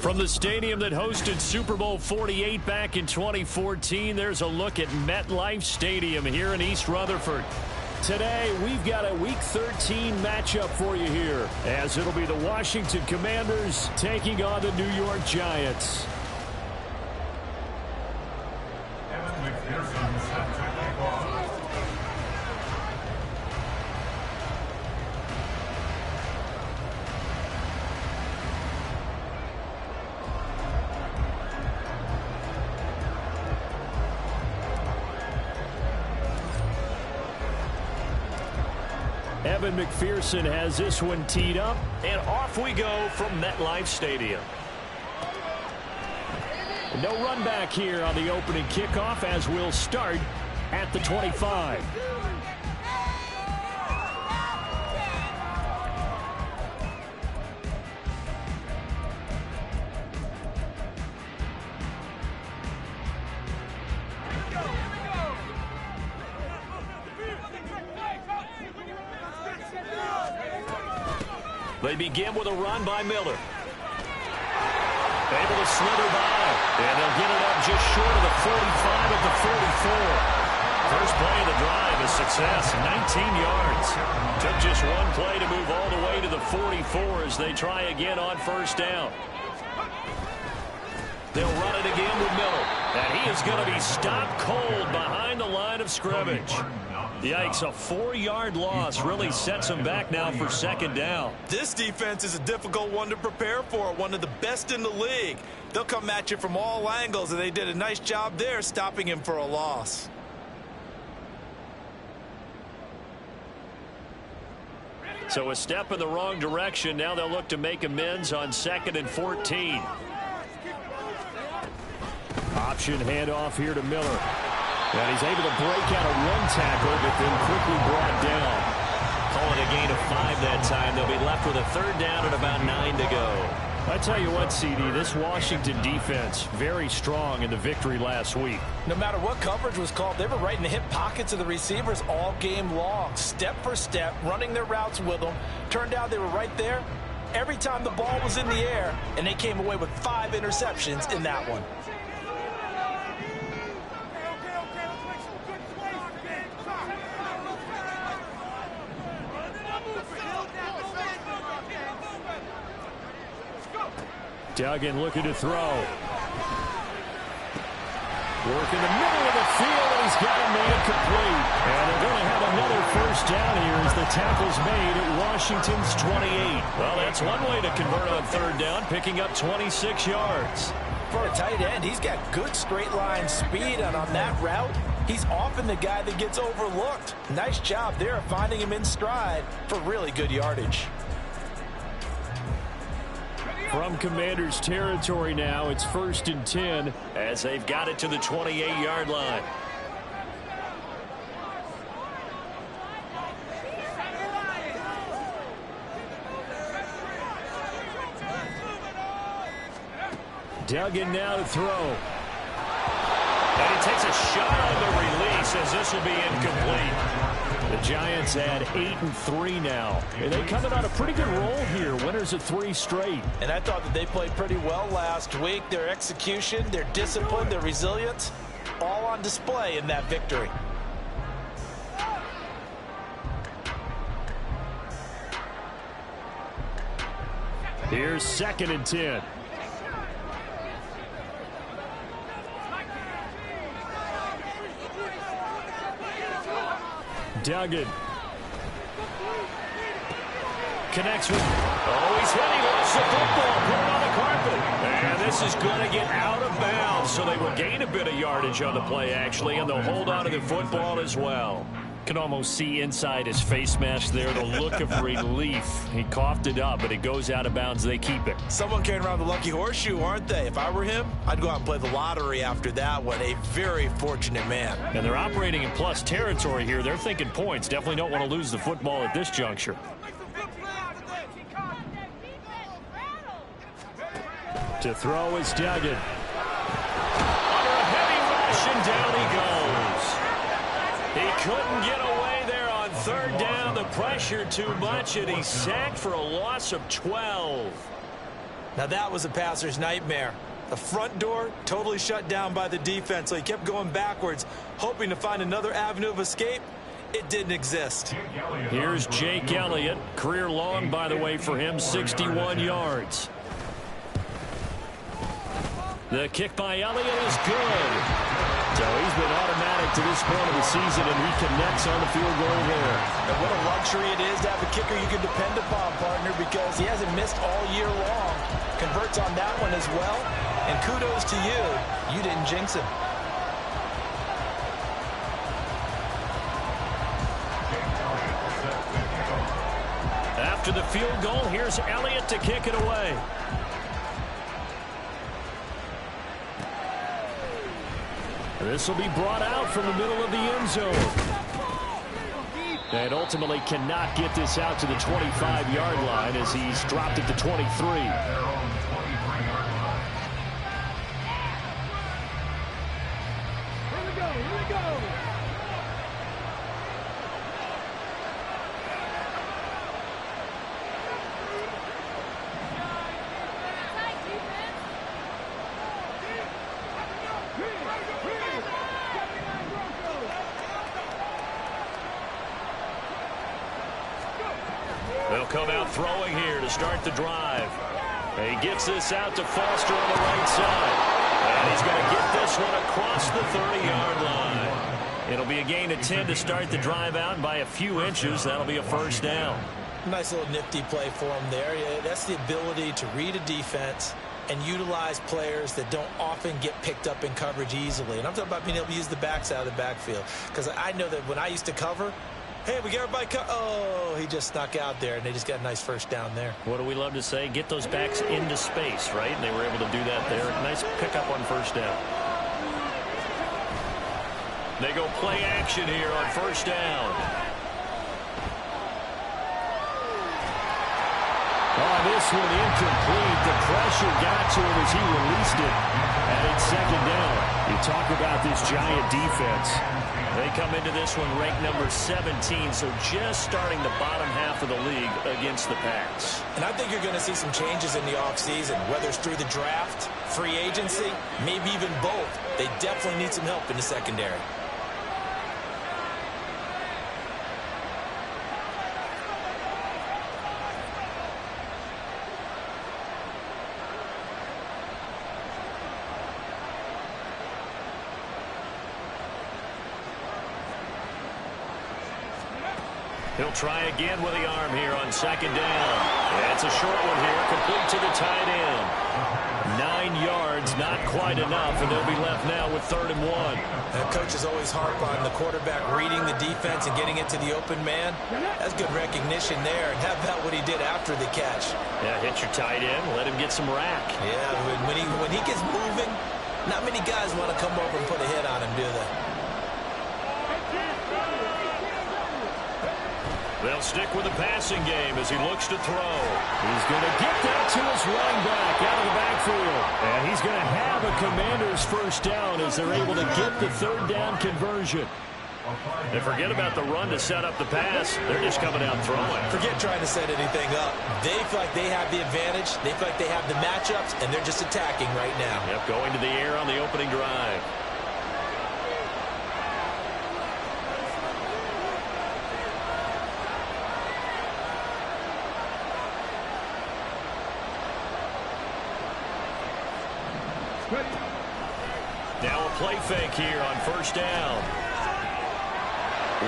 From the stadium that hosted Super Bowl 48 back in 2014, there's a look at MetLife Stadium here in East Rutherford. Today, we've got a Week 13 matchup for you here, as it'll be the Washington Commanders taking on the New York Giants. Evan McPherson has this one teed up, and off we go from MetLife Stadium. No run back here on the opening kickoff, as we'll start at the 25. They begin with a run by Miller. Able to slither by, and they'll get it up just short of the 45 at the 44. First play of the drive is success, 19 yards. Took just one play to move all the way to the 44 as they try again on first down. They'll run it again with Miller, and he is going to be stopped cold behind the line of scrimmage. Yikes, a 4-yard loss really sets them back now for second down. This defense is a difficult one to prepare for, one of the best in the league. They'll come at you from all angles, and they did a nice job there stopping him for a loss. So a step in the wrong direction. Now they'll look to make amends on 2nd and 14. Option handoff here to Miller. And he's able to break out of one tackle, but then quickly brought down. Call it a gain of 5 that time. They'll be left with a third down and about 9 to go. I tell you what, CD, this Washington defense, very strong in the victory last week. No matter what coverage was called, they were right in the hip pockets of the receivers all game long, step for step, running their routes with them. Turned out they were right there every time the ball was in the air, and they came away with 5 interceptions in that one. Duggan looking to throw. Work in the middle of the field, and he's got it made complete. And they're going to have another first down here as the tackle's made at Washington's 28. Well, that's one way to convert on third down, picking up 26 yards. For a tight end, he's got good straight line speed, and on that route, he's often the guy that gets overlooked. Nice job there of finding him in stride for really good yardage. From Commanders territory now, it's 1st and 10 as they've got it to the 28-yard line. Duggan now to throw. And he takes a shot on the release as this will be incomplete. The Giants add 8-3 now. And they coming on a pretty good roll here. Winners of 3 straight. And I thought that they played pretty well last week. Their execution, their discipline, their resilience, all on display in that victory. Here's 2nd and 10. Duggan connects with, he's hit, he lost the football, put it on the carpet. And this is going to get out of bounds, so they will gain a bit of yardage on the play, actually, and they'll hold on to the football as well. Can almost see inside his face mask there the look of relief. He coughed it up, but it goes out of bounds. They keep it. Someone carrying around the lucky horseshoe, aren't they? If I were him, I'd go out and play the lottery after that one. A very fortunate man. And they're operating in plus territory here. They're thinking points. Definitely don't want to lose the football at this juncture. To throw is Duggan. Under a heavy rush, and down he goes. He couldn't get away there on third down. The pressure too much, and he's sacked for a loss of 12. Now that was a passer's nightmare. The front door totally shut down by the defense, so he kept going backwards, hoping to find another avenue of escape. It didn't exist. Here's Jake Elliott. Career long, by the way, for him, 61 yards. The kick by Elliott is good. So he's been automatic to this point of the season, and he connects on the field goal there. And what a luxury it is to have a kicker you can depend upon, partner, because he hasn't missed all year long. Converts on that one as well. And kudos to you. You didn't jinx him. After the field goal, here's Elliott to kick it away. This will be brought out from the middle of the end zone. And ultimately cannot get this out to the 25-yard line as he's dropped it to 23. They'll come out throwing here to start the drive. He gets this out to Foster on the right side. And he's going to get this one across the 30-yard line. It'll be a gain of 10 to start the drive out, and by a few inches, that'll be a first down. Nice little nifty play for him there. Yeah, that's the ability to read a defense and utilize players that don't often get picked up in coverage easily. And I'm talking about being able to use the backs out of the backfield. Because I know that when I used to cover, hey, we got everybody oh, he just snuck out there, and they just got a nice first down there. What do we love to say? Get those backs into space, right? And they were able to do that there. Nice pickup on first down. They go play action here on first down. Oh, on this one, incomplete. The pressure got to him as he released it. And it's second down. You talk about this Giant defense. They come into this one ranked number 17, so just starting the bottom half of the league against the pass. And I think you're going to see some changes in the offseason, whether it's through the draft, free agency, maybe even both. They definitely need some help in the secondary. He'll try again with the arm here on second down. That's a short one here, complete to the tight end. 9 yards, not quite enough, and they'll be left now with 3rd and 1. Coaches always harp on the quarterback reading the defense and getting it to the open man. That's good recognition there, and how about what he did after the catch? Yeah, hit your tight end, let him get some rack. Yeah, when he gets moving, not many guys want to come over and put a hit on him, do they? They'll stick with the passing game as he looks to throw. He's going to get that to his running back out of the backfield. And he's going to have a Commanders first down as they're able to get the 3rd down conversion. And forget about the run to set up the pass. They're just coming out throwing. Forget trying to set anything up. They feel like they have the advantage. They feel like they have the matchups, and they're just attacking right now. Yep, going to the air on the opening drive. Now a play fake here on first down.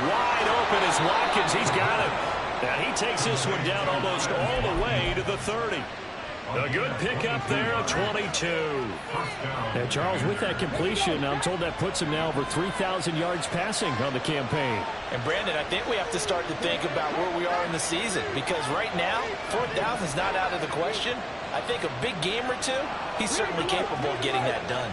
Wide open is Watkins. He's got him. Now he takes this one down almost all the way to the 30. A good pickup there, a 22. And Charles, with that completion, I'm told that puts him now over 3,000 yards passing on the campaign. And Brandon, I think we have to start to think about where we are in the season, because right now, 4,000 is not out of the question. I think a big game or two, he's certainly capable of getting that done.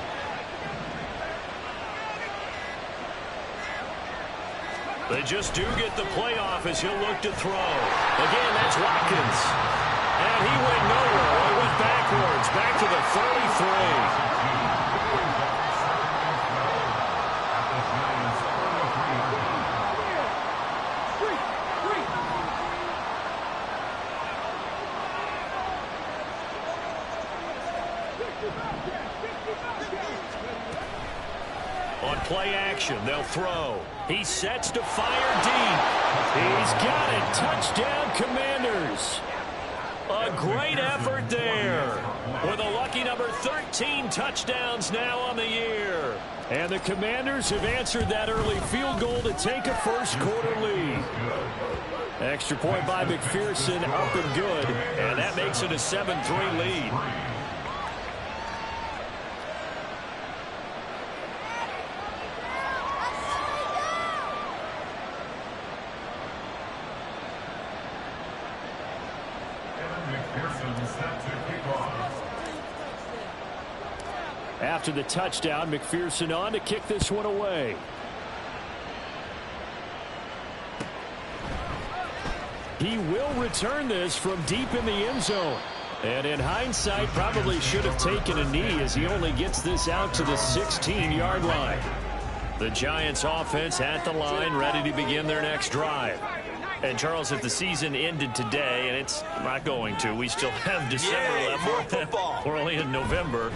They just do get the playoff as he'll look to throw. Again, that's Watkins. And he went nowhere. He went backwards, back to the 33. On play action, they'll throw. He sets to fire deep. He's got it. Touchdown, Commanders. A great effort there. With a lucky number 13 touchdowns now on the year. And the Commanders have answered that early field goal to take a first quarter lead. Extra point by McPherson, up and good. And that makes it a 7-3 lead. After the touchdown, McPherson on to kick this one away. He will return this from deep in the end zone. And in hindsight, probably should have taken a knee as he only gets this out to the 16-yard line. The Giants offense at the line, ready to begin their next drive. And, Charles, if the season ended today, and it's not going to, we still have December left. Football. We're only in November.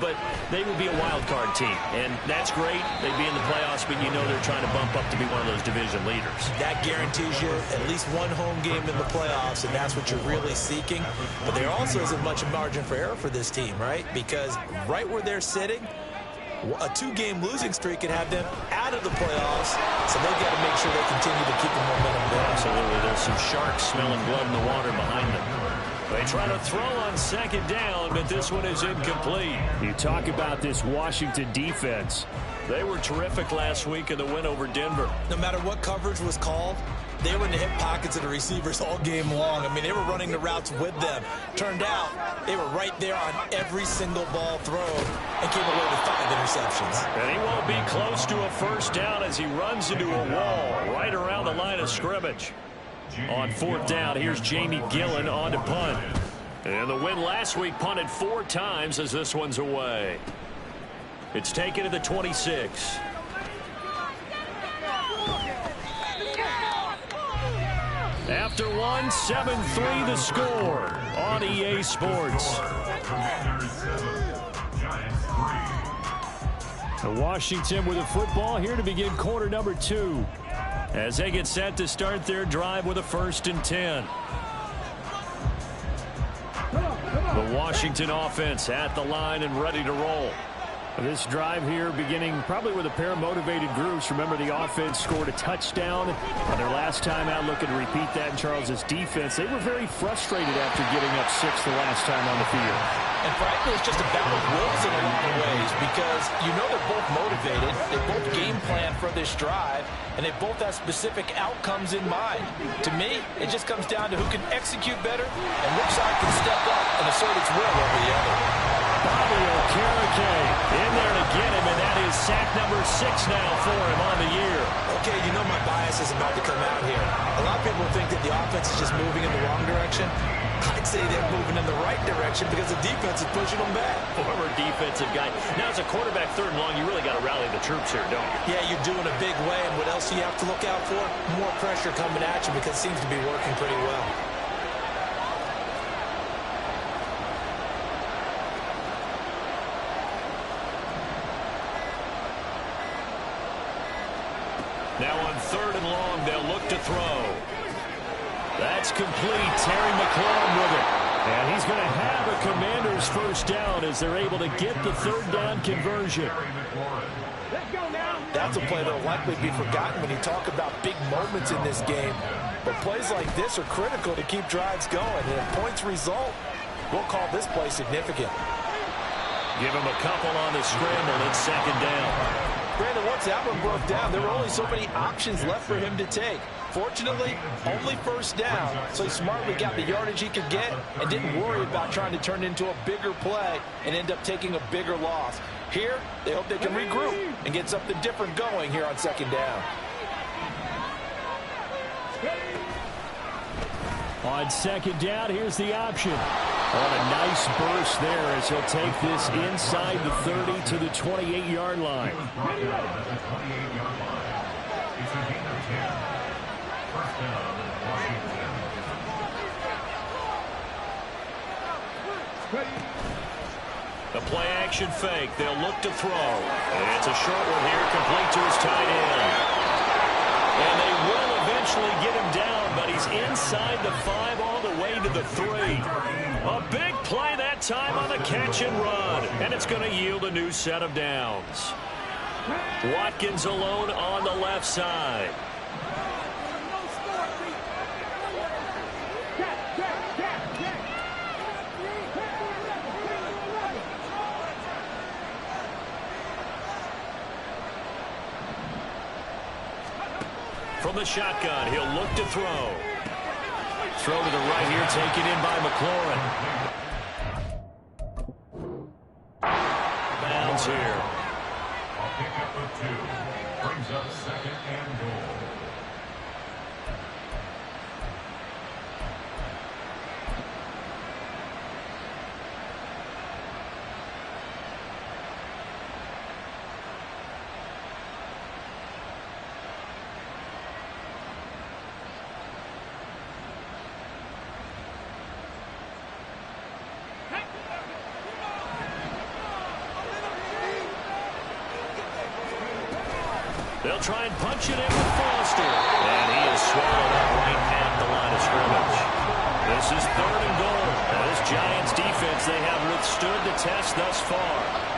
But they would be a wild card team. And that's great. They'd be in the playoffs, but you know they're trying to bump up to be one of those division leaders. That Guarantees you at least one home game in the playoffs, and that's what you're really seeking. But there also isn't much margin for error for this team, right? Because right where they're sitting, a 2-game losing streak could have them out of the playoffs, so they've got to make sure they continue to keep the momentum going. Absolutely. There's some sharks smelling blood in the water behind them. They try to throw on second down, but this one is incomplete. You talk about this Washington defense. They were terrific last week in the win over Denver. No matter what coverage was called, they were in the hip pockets of the receivers all game long. I mean, they were running the routes with them. Turned out, they were right there on every single ball thrown and came away with 5 interceptions. And he won't be close to a first down as he runs into a wall right around the line of scrimmage. On 4th down, here's Jamie Gillen on to punt. And the win last week punted 4 times as this one's away. It's taken to the 26. After one, 7-3 the score on EA Sports. Washington with a football here to begin quarter number 2. As they get set to start their drive with a 1st and 10. The Washington offense at the line and ready to roll. This drive here beginning probably with a pair of motivated groups. Remember, the offense scored a touchdown on their last time out, looking to repeat that in Charles's defense. They were very frustrated after giving up 6 the last time on the field. And frankly, it's just a battle of wills in a lot of ways because you know they're both motivated. They both game plan for this drive, and they both have specific outcomes in mind. To me, it just comes down to who can execute better and which side can step up and assert its will over the other. Bobby Okereke in there to get him, and that is sack number 6 now for him on the year. Okay, you know my bias is about to come out here. A lot of people think that the offense is just moving in the wrong direction. I'd say they're moving in the right direction because the defense is pushing them back. Former defensive guy. Now, as a quarterback 3rd and long, you really got to rally the troops here, don't you? Yeah, you're doing a big way, and what else do you have to look out for? More pressure coming at you because it seems to be working pretty well. Now on 3rd and long, they'll look to throw. That's complete. Terry McLaurin with it. And he's going to have a Commanders 1st down as they're able to get the 3rd down conversion. That's a play that will likely be forgotten when you talk about big moments in this game. But plays like this are critical to keep drives going. And if points result, we'll call this play significant. Give him a couple on the scramble. It's 2nd down. Brandon, once that one broke down, there were only so many options left for him to take. Fortunately, only 1st down, so he smartly got the yardage he could get and didn't worry about trying to turn it into a bigger play and end up taking a bigger loss. Here, they hope they can regroup and get something different going here on 2nd down. On 2nd down, here's the option. On a nice burst there as he'll take this inside the 30 to the 28-yard line. The play action fake. They'll look to throw. And it's a short one here, complete to his tight end. And they will eventually get him down, but he's inside the 5 all the way to the 3. A big play that time on the catch and run. And it's going to yield a new set of downs. Watkins alone on the left side. From the shotgun, he'll look to throw. Throw to the right here, taken in by McLaurin. Bounds here. A pickup of 2 brings up 2nd and goal. They'll try and punch it in with Foster. And he is swallowed up right at the line of scrimmage. This is 3rd and goal. Now, this Giants defense, they have withstood the test thus far.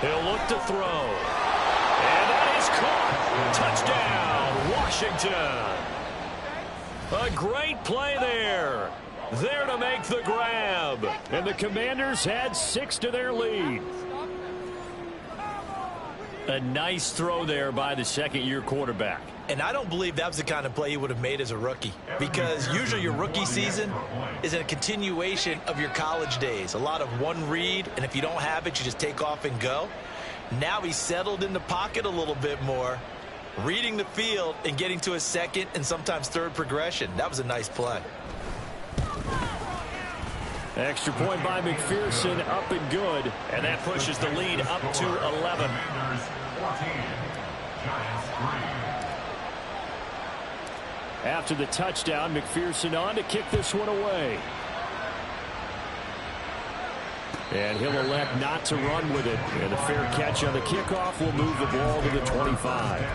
He'll look to throw. And that is caught. Touchdown, Washington. A great play there. There to make the grab. And the Commanders had 6 to their lead. A nice throw there by the 2nd-year quarterback. And I don't believe that was the kind of play he would have made as a rookie, because usually your rookie season is a continuation of your college days. A lot of one read, and if you don't have it, you just take off and go. Now he's settled in the pocket a little bit more, reading the field and getting to his second and sometimes third progression. That was a nice play. Extra point by McPherson, up and good. And that pushes the lead up to 11. After the touchdown, McPherson on to kick this one away. And he'll elect not to run with it. And a fair catch on the kickoff will move the ball to the 25.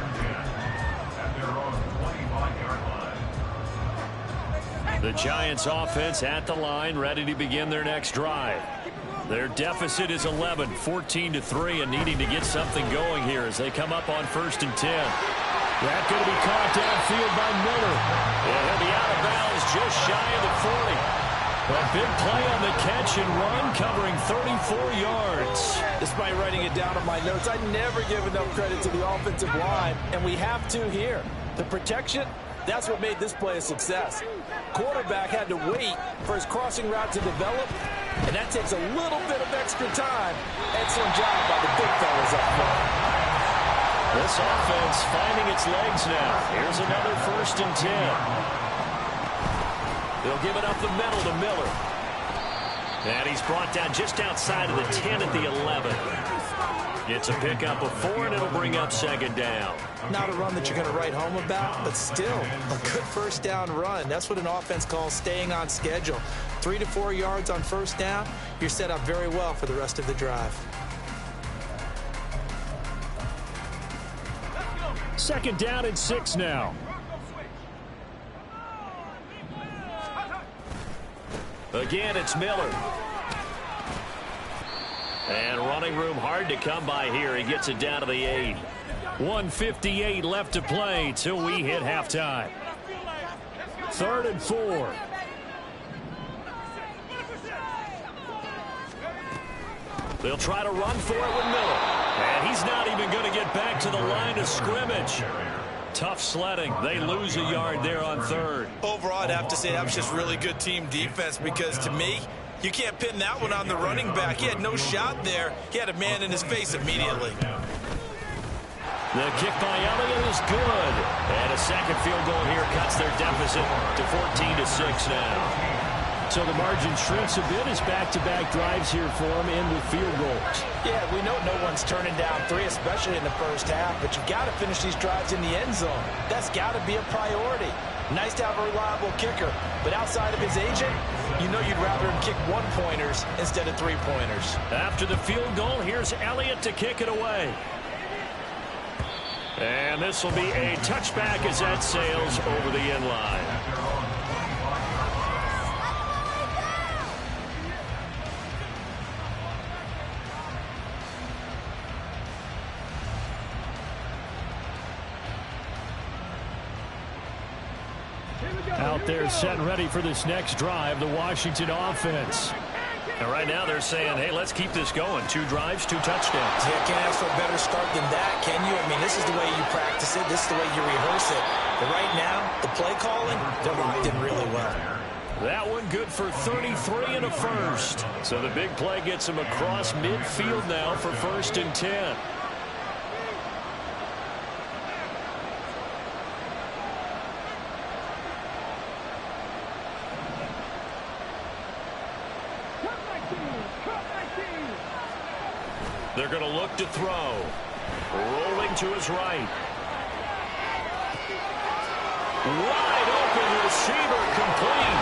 The Giants offense at the line, ready to begin their next drive. Their deficit is 11, 14-3, and needing to get something going here as they come up on 1st and 10. That's going to be caught downfield by Miller. And he'll be out of bounds just shy of the 40. A big play on the catch and run, covering 34 yards. Despite writing it down on my notes, I never give enough credit to the offensive line, and we have to here. The protection, that's what made this play a success. Quarterback had to wait for his crossing route to develop, and that takes a little bit of extra time. Excellent job by the big fellas up front. This offense finding its legs now. Here's another 1st and 10. They'll give it up the middle to Miller. And he's brought down just outside of the 10 at the 11. It's a pickup of 4, and it'll bring up 2nd down. Not a run that you're going to write home about, but still a good 1st down run. That's what an offense calls staying on schedule. 3 to 4 yards on 1st down, you're set up very well for the rest of the drive. 2nd down and 6 now. Again, it's Miller. And running room hard to come by here. He gets it down to the 8. 1:58 left to play till we hit halftime. 3rd and 4. They'll try to run for it with Miller. And he's not even going to get back to the line of scrimmage. Tough sledding. They lose a yard there on 3rd. Overall, I'd have to say that was just really good team defense, because to me, you can't pin that one on the running back. He had no shot there. He had a man in his face immediately. The kick by Elliott is good. And a second field goal here cuts their deficit to 14-6 now. So the margin shrinks a bit as back-to-back drives here for him in with field goals. Yeah, we know no one's turning down 3, especially in the 1st half, but you've got to finish these drives in the end zone. That's got to be a priority. Nice to have a reliable kicker, but outside of his agent, you know you'd rather him kick 1-pointers instead of 3-pointers. After the field goal, here's Elliott to kick it away. And this will be a touchback as that sails over the end line. Out there set and ready for this next drive, the Washington offense. And right now they're saying, hey, let's keep this going. 2 drives, 2 touchdowns. Yeah, can't ask for a better start than that, can you? I mean, this is the way you practice it. This is the way you rehearse it. But right now, the play calling, they're locked in really well. That one good for 33 and a first. So the big play gets him across midfield now for 1st and 10. They're going to look to throw. Rolling to his right. Wide open receiver complete.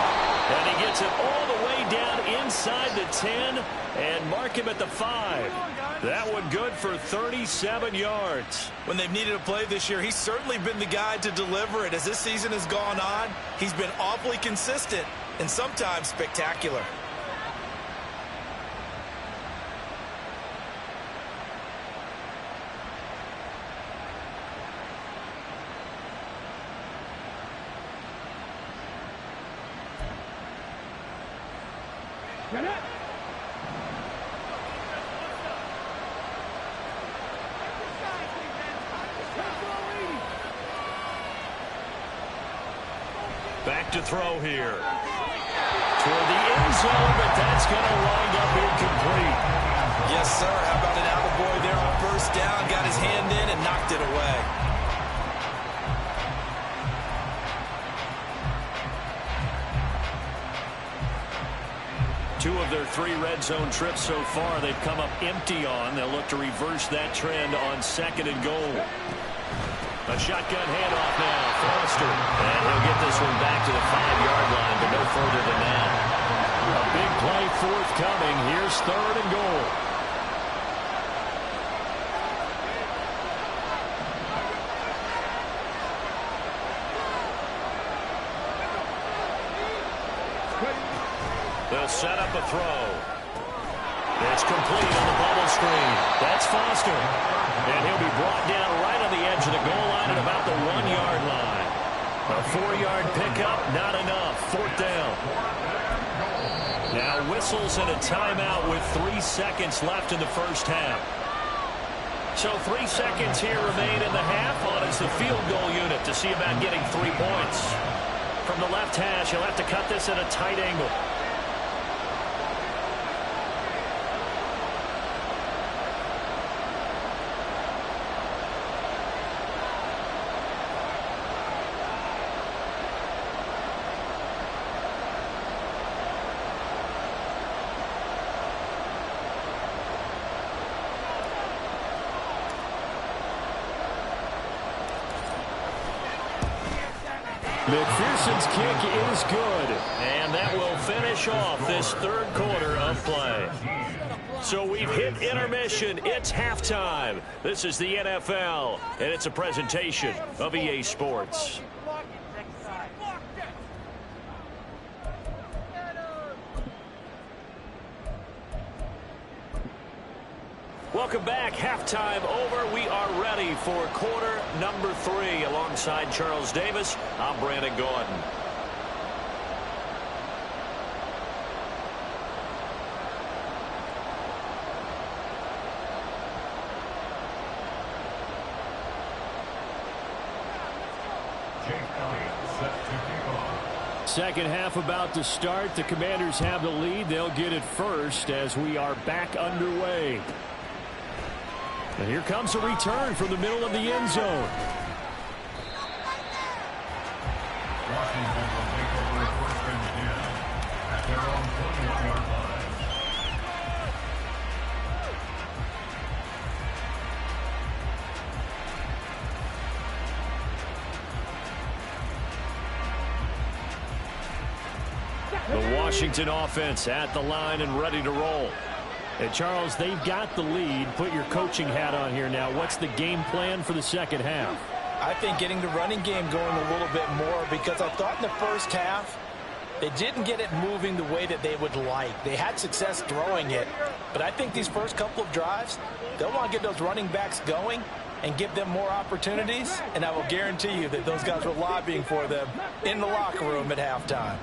And he gets it all the way down inside the 10 and mark him at the 5. That one good for 37 yards. When they've needed a play this year, he's certainly been the guy to deliver it. As this season has gone on, he's been awfully consistent and sometimes spectacular. to throw here. Toward the end zone, but that's going to wind up incomplete. Yes, sir. How about an attaboy there on first down? Got his hand in and knocked it away. Two of their 3 red zone trips so far, they've come up empty on. They'll look to reverse that trend on 2nd and goal. A shotgun handoff now. Foster. And he'll get this one back to the 5-yard line, but no further than that. A big play forthcoming. Here's 3rd and goal. They'll set up a throw. It's complete on the bubble screen. That's Foster. And he'll be brought down right on the edge of the goal line at about the 1-yard line. A 4-yard pickup, not enough. 4th down. Now whistles and a timeout with 3 seconds left in the first half. So 3 seconds here remain in the half on as the field goal unit to see about getting 3 points. From the left hash, he'll have to cut this at a tight angle. McPherson's kick is good, and that will finish off this 3rd quarter of play. So we've hit intermission. It's halftime. This is the NFL, and it's a presentation of EA Sports. Welcome back. Halftime over. We are ready for quarter number 3. Alongside Charles Davis, I'm Brandon Gordon. Second half about to start. The Commanders have the lead. They'll get it first as we are back underway. And here comes a return from the middle of the end zone. Washington will take over 1st and 10 at their own 20-yard line. The Washington offense at the line and ready to roll. And Charles, they've got the lead. Put your coaching hat on here now. What's the game plan for the second half? I think getting the running game going a little bit more, because I thought in the first half they didn't get it moving the way that they would like. They had success throwing it, but I think these first couple of drives, they'll want to get those running backs going and give them more opportunities, and I will guarantee you that those guys were lobbying for them in the locker room at halftime.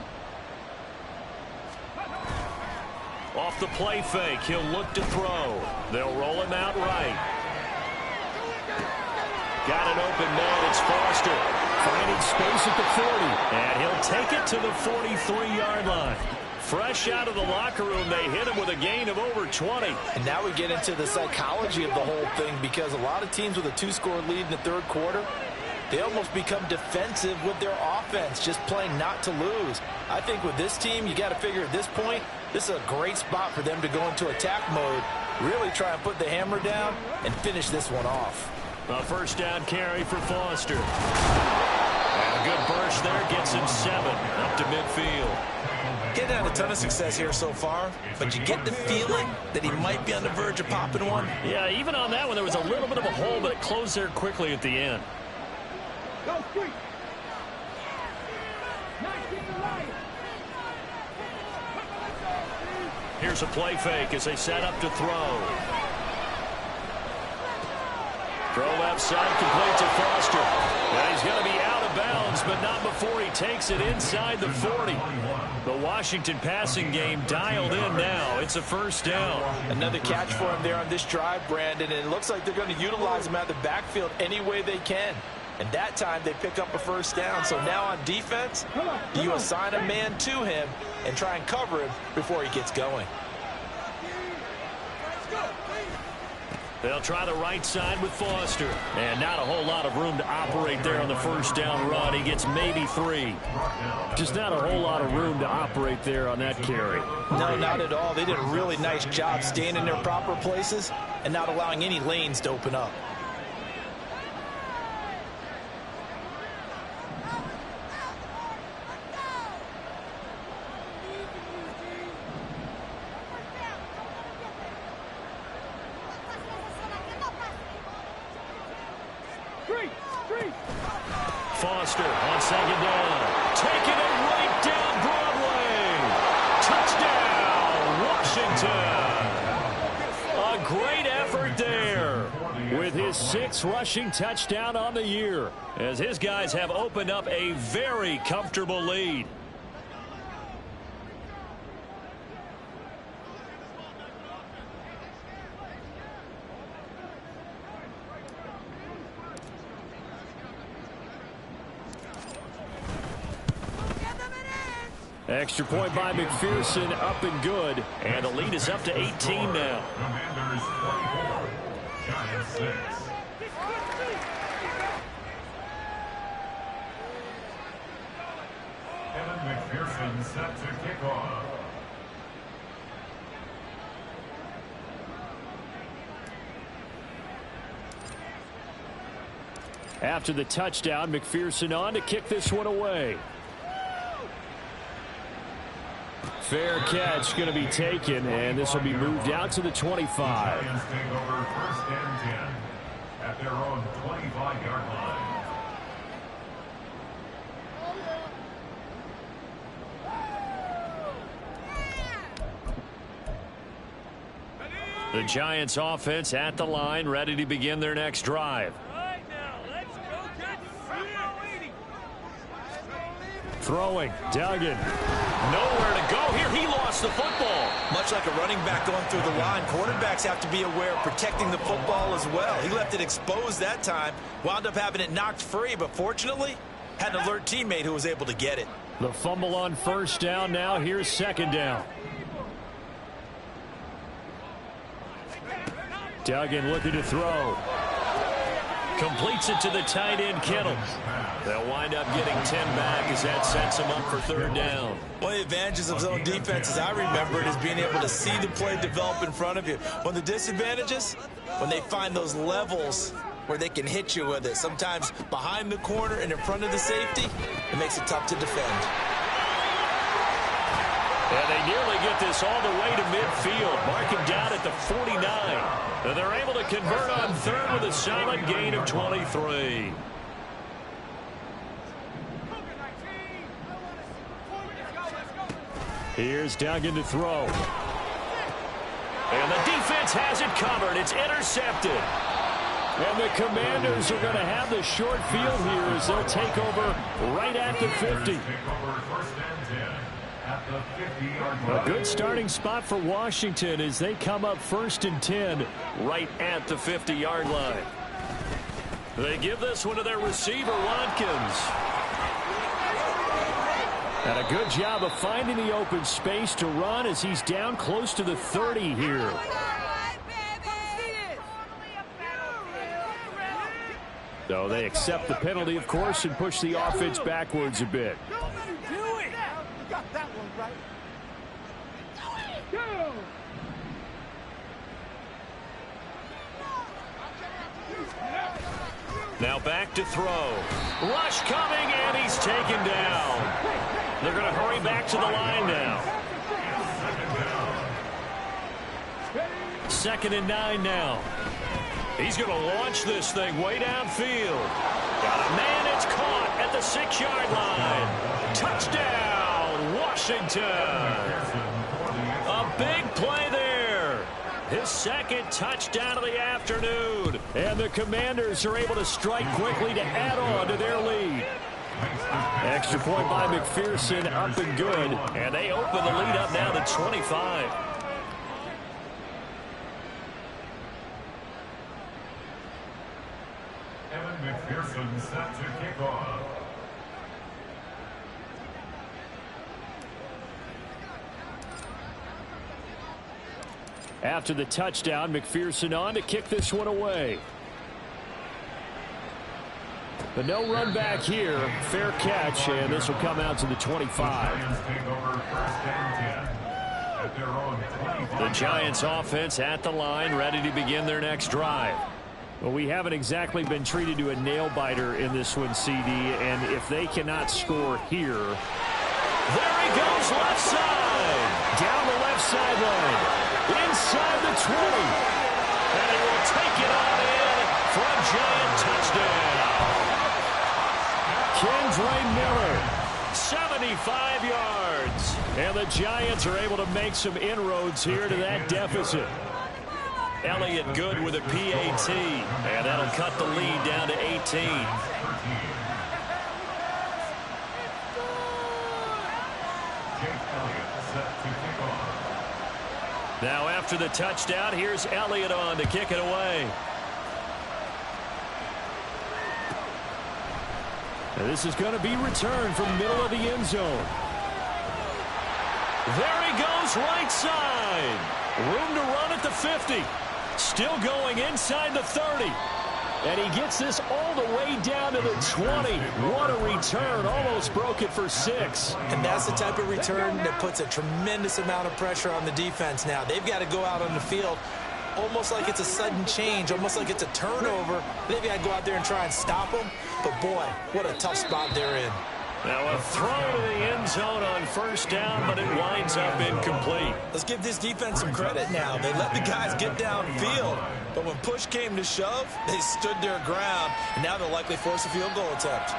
Off the play fake, he'll look to throw. They'll roll him out right. Got an open man, it's Foster. Finding space at the 40. And he'll take it to the 43-yard line. Fresh out of the locker room, they hit him with a gain of over 20. And now we get into the psychology of the whole thing, because a lot of teams with a 2-score lead in the 3rd quarter, they almost become defensive with their offense, just playing not to lose. I think with this team, you got to figure at this point, this is a great spot for them to go into attack mode, really try and put the hammer down and finish this one off. A first down carry for Foster. And a good burst there gets him 7 up to midfield. Getting had a ton of success here so far, but you get the feeling that he might be on the verge of popping one. Yeah, even on that one, there was a little bit of a hole, but it closed there quickly at the end. Go, Street. Here's a play fake as they set up to throw. Throw left side, complete to Foster. And he's going to be out of bounds, but not before he takes it inside the 40. The Washington passing game dialed in now. It's a first down. Another catch for him there on this drive, Brandon, and it looks like they're going to utilize him out of the backfield any way they can. And that time they pick up a first down. So now on defense, you assign a man to him and try and cover him before he gets going. They'll try the right side with Foster. And not a whole lot of room to operate there on the first down run. He gets maybe 3. Just not a whole lot of room to operate there on that carry. No, not at all. They did a really nice job staying in their proper places and not allowing any lanes to open up. Foster on second down. Taking it right down Broadway. Touchdown, Washington. A great effort there with his 6th rushing touchdown on the year, as his guys have opened up a very comfortable lead. Extra point by McPherson, up and good. And the lead is up to 18 now. Commanders 24, Giants 6. Kevin McPherson set to kick off. After the touchdown, McPherson on to kick this one away. Fair catch going to be taken, and this will be moved out to the 25. Giants take over 1st and 10 at their own 25-yard line. The Giants offense at the line, ready to begin their next drive. Throwing, Duggan. Nowhere to go here. He lost the football. Much like a running back going through the line, quarterbacks have to be aware of protecting the football as well. He left it exposed that time, wound up having it knocked free, but fortunately had an alert teammate who was able to get it. The fumble on first down now. Here's second down. Duggan looking to throw. Completes it to the tight end, Kittle. They'll wind up getting 10 back as that sets them up for 3rd down. One of the advantages of zone defense, as I remember it, is being able to see the play develop in front of you. One of the disadvantages, when they find those levels where they can hit you with it, sometimes behind the corner and in front of the safety, it makes it tough to defend. And they nearly get this all the way to midfield. Mark him down at the 49. And they're able to convert on 3rd with a solid gain of 23. Here's Duggan to throw. And the defense has it covered. It's intercepted. And the Commanders are going to have the short field here as they'll take over right at the 50. A good starting spot for Washington as they come up 1st and 10 right at the 50-yard line. They give this one to their receiver, Watkins. And a good job of finding the open space to run as he's down close to the 30 here. So they accept the penalty, of course, and push the offense backwards a bit. Now back to throw. Rush coming, and he's taken down. They're going to hurry back to the line now. 2nd and 9 now. He's going to launch this thing way downfield. Got a man, it's caught at the 6-yard line. Touchdown, Washington. A big play there. His 2nd touchdown of the afternoon. And the Commanders are able to strike quickly to add on to their lead. Extra point by McPherson, up and good. And they open the lead up now to 25. Evan McPherson set to kick off. After the touchdown, McPherson on to kick this one away. But no run back here. Fair catch, and this will come out to the 25. The Giants offense at the line, ready to begin their next drive. Well, we haven't exactly been treated to a nail-biter in this one, CD, and if they cannot score here. There he goes, left side. Down the left sideline. Inside the 20. And he will take it on in for a Giant touchdown. Kendre Miller. 75 yards. And the Giants are able to make some inroads here to that deficit. Elliott good with a PAT. And that'll cut the lead down to 18. Now after the touchdown, here's Elliott on to kick it away. And this is going to be returned from middle of the end zone. There he goes, right side. Room to run at the 50. Still going inside the 30. And he gets this all the way down to the 20. What a return. Almost broke it for 6. And that's the type of return that puts a tremendous amount of pressure on the defense now. They've got to go out on the field almost like it's a sudden change, almost like it's a turnover. They've got to go out there and try and stop them. But, boy, what a tough spot they're in. Now a throw to the end zone on first down, but it winds up incomplete. Let's give this defense some credit now. They let the guys get downfield, but when push came to shove, they stood their ground, and now they'll likely force a field goal attempt.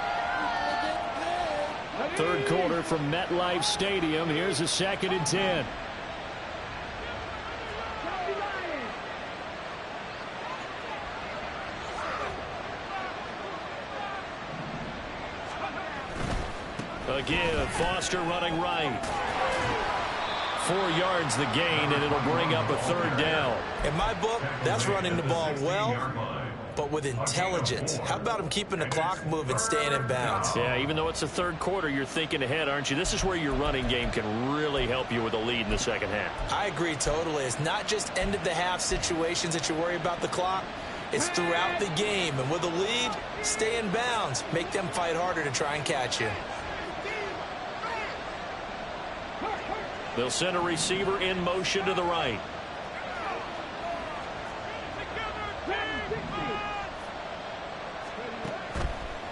Third quarter from MetLife Stadium. Here's a 2nd and 10. Again, Foster running right. 4 yards the gain, and it'll bring up a 3rd down. In my book, that's running the ball well, but with intelligence. How about him keeping the clock moving, staying in bounds? Yeah, even though it's the 3rd quarter, you're thinking ahead, aren't you? This is where your running game can really help you with a lead in the second half. I agree totally. It's not just end-of-the-half situations that you worry about the clock. It's throughout the game. And with a lead, stay in bounds. Make them fight harder to try and catch you. They'll send a receiver in motion to the right.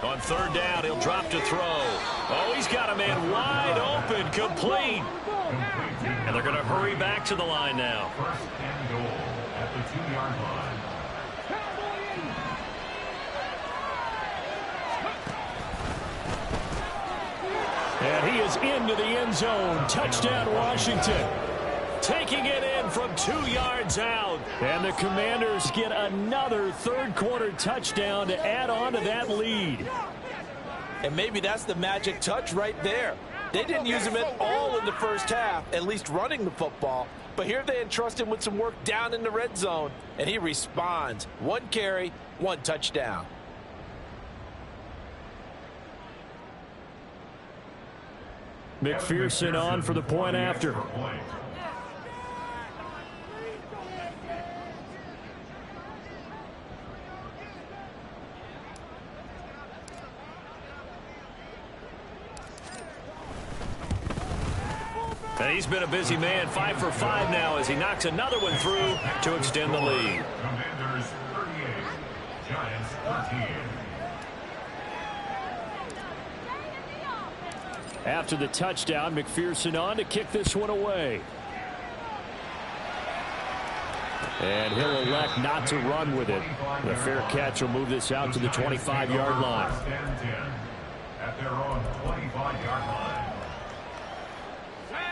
On 3rd down, he'll drop to throw. Oh, he's got a man wide open, complete. And they're going to hurry back to the line now. 1st and goal at the 2-yard line. And he is into the end zone. Touchdown, Washington. Taking it in from 2 yards out. And the Commanders get another 3rd quarter touchdown to add on to that lead. And maybe that's the magic touch right there. They didn't use him at all in the first half, at least running the football. But here they entrust him with some work down in the red zone, and he responds. 1 carry, 1 touchdown. McPherson on for the point after. And he's been a busy man, 5 for 5 now as he knocks another one through to extend the lead. Commanders 38, Giants 13. After the touchdown, McPherson on to kick this one away. And he'll elect not to run with it. The fair catch will move this out to the 25-yard line. At their own 25-yard line.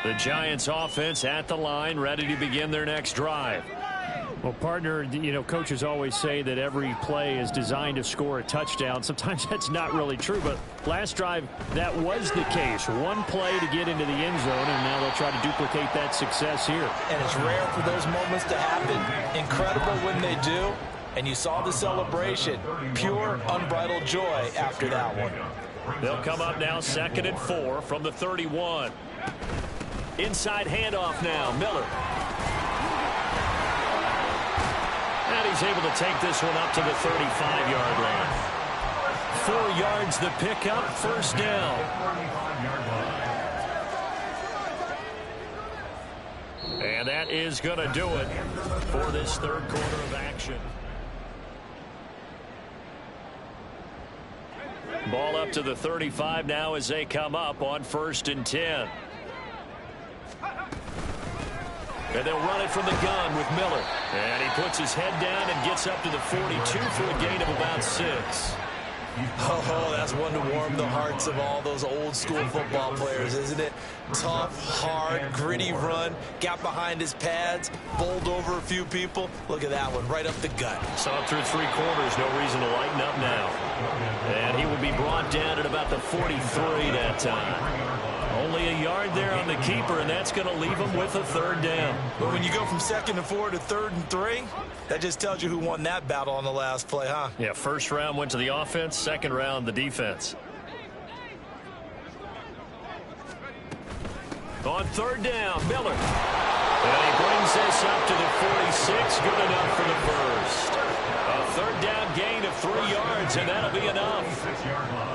The Giants offense at the line, ready to begin their next drive. Well, partner, you know, coaches always say that every play is designed to score a touchdown. Sometimes that's not really true, but last drive, that was the case. 1 play to get into the end zone, and now they'll try to duplicate that success here. And it's rare for those moments to happen. Incredible when they do. And you saw the celebration. Pure, unbridled joy after that one. They'll come up now 2nd and 4 from the 31. Inside handoff now, Miller. And he's able to take this one up to the 35-yard line. 4 yards the pickup, first down. And that is going to do it for this third quarter of action. Ball up to the 35 now as they come up on 1st and 10. And they'll run it from the gun with Miller. And he puts his head down and gets up to the 42 for a gain of about 6. Oh, that's one to warm the hearts of all those old school football players, isn't it? Tough, hard, gritty run. Got behind his pads, bowled over a few people. Look at that one, right up the gut. Saw it through 3 quarters, no reason to lighten up now. And he will be brought down at about the 43 that time. Only a yard there on the keeper, and that's going to leave him with a 3rd down. But when you go from 2nd and 4 to 3rd and 3, that just tells you who won that battle on the last play, huh? Yeah, 1st round went to the offense, 2nd round the defense. On 3rd down, Miller. And he brings this up to the 46, good enough for the first. A 3rd down gain of 3 yards, and that'll be enough.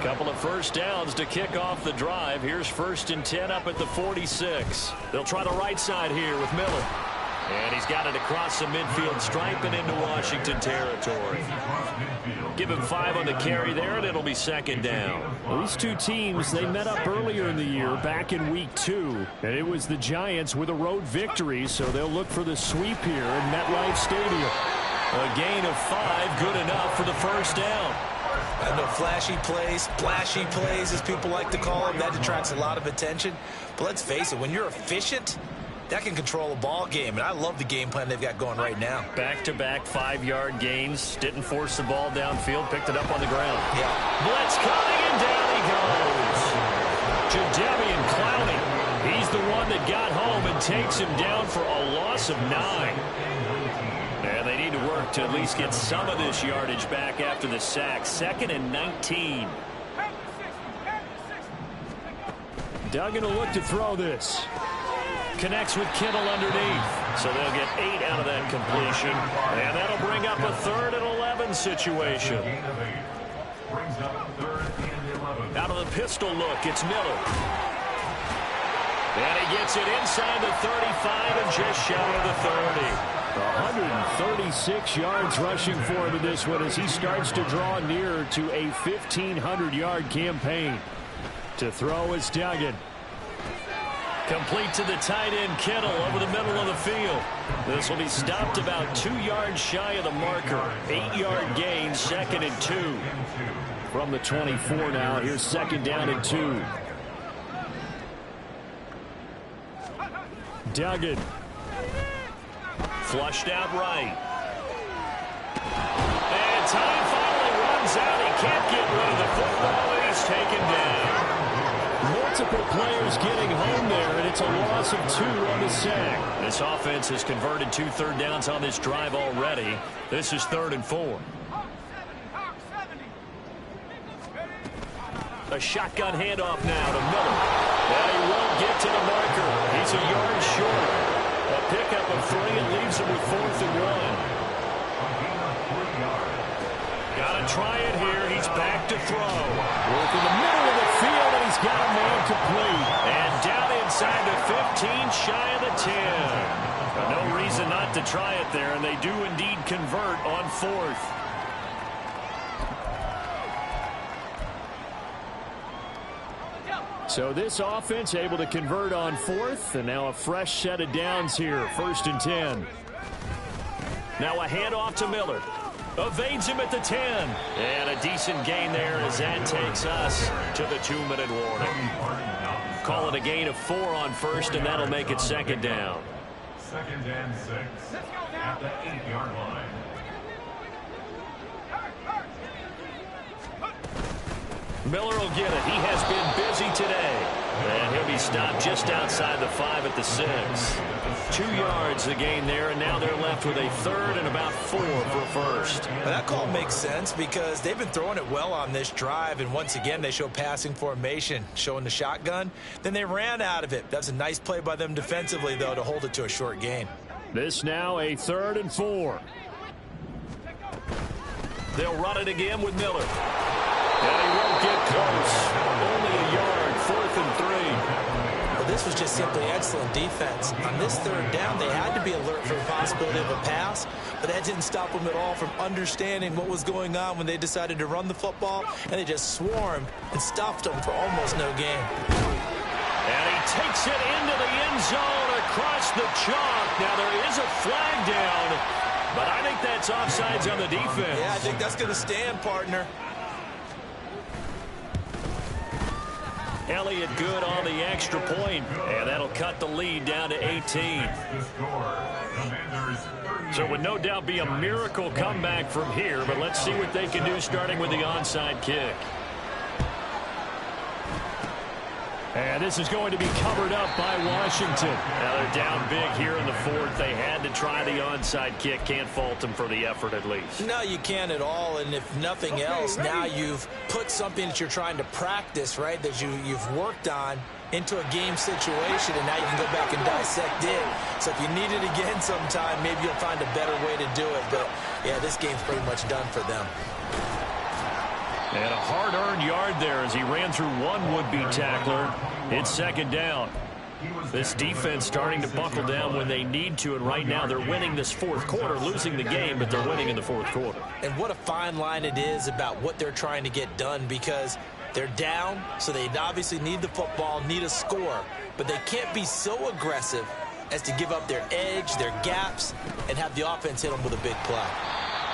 Couple of first downs to kick off the drive. Here's 1st and 10 up at the 46. They'll try the right side here with Miller. And he's got it across the midfield stripe and into Washington territory. Give him 5 on the carry there, and it'll be 2nd down. Well, these two teams, they met up earlier in the year, back in week 2. And it was the Giants with a road victory, so they'll look for the sweep here at MetLife Stadium. A gain of 5, good enough for the first down. I know flashy plays, splashy plays, as people like to call them, that attracts a lot of attention. But let's face it, when you're efficient, that can control a ball game. And I love the game plan they've got going right now. Back-to-back 5-yard gains. Didn't force the ball downfield. Picked it up on the ground. Yeah. Blitz coming, and down he goes. Jadeveon Clowney. He's the one that got home and takes him down for a loss of 9. And they need to work to at least get some of this yardage back after the sack. 2nd and 19. Duggan will look to throw this. Connects with Kittle underneath. So they'll get 8 out of that completion. And that'll bring up a 3rd and 11 situation. Out of the pistol look, it's Miller. And he gets it inside the 35 and just shy of the 30. 136 yards rushing for him in this one as he starts to draw nearer to a 1,500-yard campaign. To throw is Duggan. Complete to the tight end, Kittle, over the middle of the field. This will be stopped about 2 yards shy of the marker. 8-yard gain, 2nd and 2. From the 24 now, here's 2nd down and 2. Duggan. Flushed out right. And time finally runs out. He can't get rid of the football, and he's taken down. Multiple players getting home there, and it's a loss of 2 on the sack. This offense has converted 2 third downs on this drive already. This is 3rd and 4. A shotgun handoff now to Miller. And he won't get to the marker. He's a yard short. A pickup of 3 and leaves him with 4th and 1. Got to try it here. He's back to throw. Work in the middle of the field, and he's got a man complete. And down inside the 15, shy of the 10. No reason not to try it there, and they do indeed convert on 4th. So this offense able to convert on 4th, and now a fresh set of downs here, 1st and 10. Now a handoff to Miller. Evades him at the 10. And a decent gain there as that takes us to the 2-minute warning. Call it a gain of 4 on 1st, and that'll make it 2nd down. 2nd and 6 at the 8-yard line. Miller will get it. He has been busy today. And he'll be stopped just outside the 5 at the 6. 2 yards the gain there, and now they're left with a 3rd and about 4 for a first. Well, that call makes sense because they've been throwing it well on this drive, and once again they show passing formation, showing the shotgun. Then they ran out of it. That's a nice play by them defensively, though, to hold it to a short gain. This now a 3rd and 4. They'll run it again with Miller. And he won't get close. Only a yard, 4th and 3. Well, this was just simply excellent defense. On this 3rd down, they had to be alert for the possibility of a pass, but that didn't stop them at all from understanding what was going on when they decided to run the football, and they just swarmed and stuffed them for almost no gain. And he takes it into the end zone across the chalk. Now there is a flag down, but I think that's offsides on the defense. Yeah, I think that's going to stand, partner. Elliott good on the extra point, and that'll cut the lead down to 18. So it would no doubt be a miracle comeback from here, but let's see what they can do starting with the onside kick. And this is going to be covered up by Washington. Now they're down big here in the 4th. They had to try the onside kick. Can't fault them for the effort at least. No, you can't at all. And if nothing else, now you've put something that you're trying to practice, right, that you've worked on into a game situation, and now you can go back and dissect it. So if you need it again sometime, maybe you'll find a better way to do it. But, yeah, this game's pretty much done for them. And a hard-earned yard there as he ran through one would-be tackler. It's 2nd down. This defense starting to buckle down when they need to, and right now they're winning this 4th quarter, losing the game, but they're winning in the 4th quarter. And what a fine line it is about what they're trying to get done, because they're down, so they obviously need the football, need a score, but they can't be so aggressive as to give up their edge, their gaps, and have the offense hit them with a big play.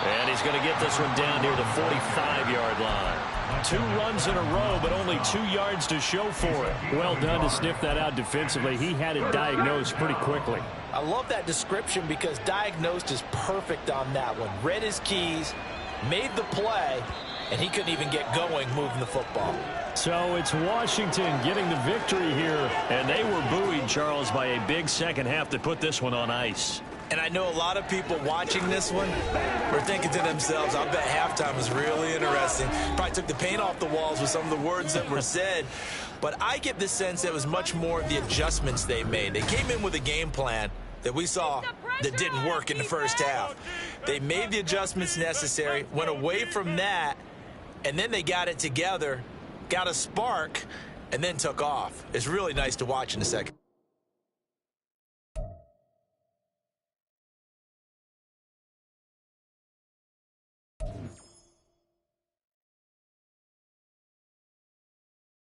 And he's going to get this one down near the 45-yard line. 2 runs in a row, but only 2 yards to show for it. Well done to sniff that out defensively. He had it diagnosed pretty quickly. I love that description because diagnosed is perfect on that one. Read his keys, made the play, and he couldn't even get going moving the football. So it's Washington getting the victory here. And they were buoyed, Charles, by a big second half that put this one on ice. And I know a lot of people watching this one were thinking to themselves, I bet halftime was really interesting. Probably took the paint off the walls with some of the words that were said. But I get the sense it was much more of the adjustments they made. They came in with a game plan that we saw that didn't work in the first half. They made the adjustments necessary, went away from that, and then they got it together, got a spark, and then took off. It's really nice to watch in the second.